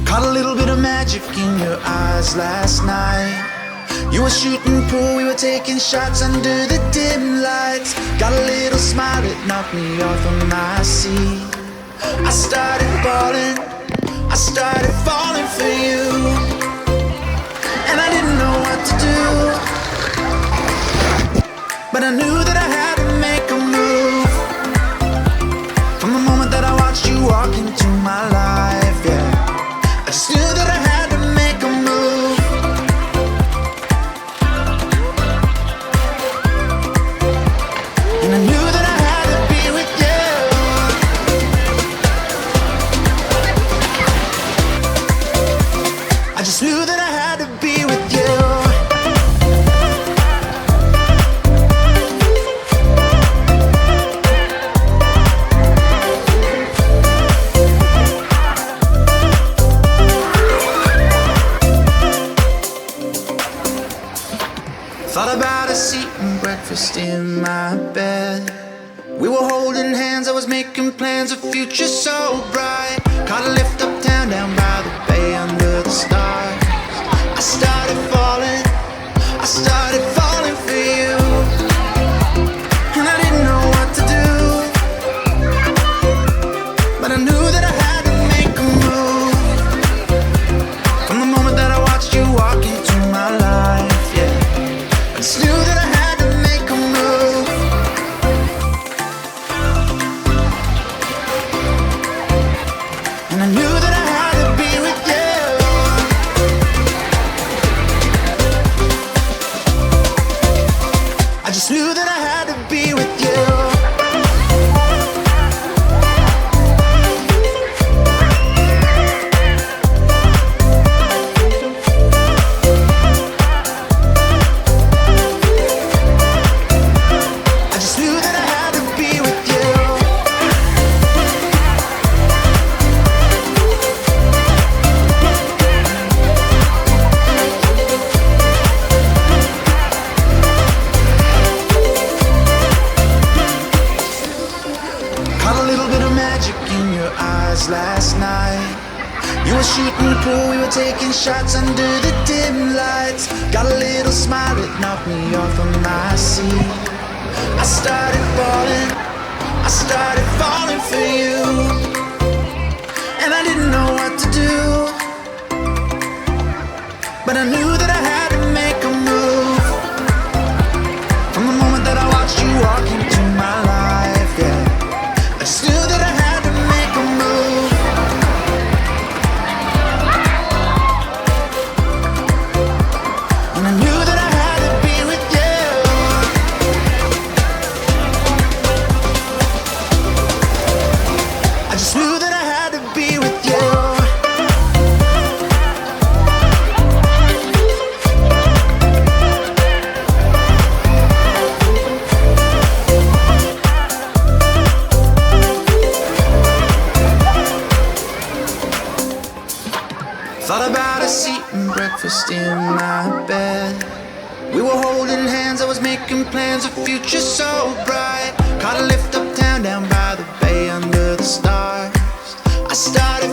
Caught a little bit of magic in your eyes last night. You were shooting pool, we were taking shots under the dim lights. Got a little smile that knocked me off of my seat. I started falling for you, and I didn't know what to do, but I knew that I had to make a move. From the moment that I watched you walk into my life, yeah, I just knew that I had to make a move. And I knew that I had to be with you. I just knew that I had to be with you. Thought about us eating breakfast in my bed. We were holding hands, I was making plans, a future so bright. Caught a lift uptown, down by the bay, under the stars. I started falling for you, and I didn't know what to do, but I knew that I had to make a move. From the moment that I watched you walk into my life, yeah, I just knew that I had to make a move. And I knew that I had to be with you. I just knew that I had to be with you. I just knew that I had to be with you. Caught a little bit of magic in your eyes last night. You were shooting pool, we were taking shots under the dim lights. Got a little smile that knocked me off of my seat. I started falling for you, and I didn't know what to do, but I knew that I had to make a move. From the moment that I watched you walk into my life, yeah, I just knew that I had to make a move. And I knew that I had to be with you. I just knew that I had to be with you. Thought about us eating breakfast in my bed. We were holding hands, I was making plans, a future so bright. Caught a lift uptown, down by the bay, under the stars. I started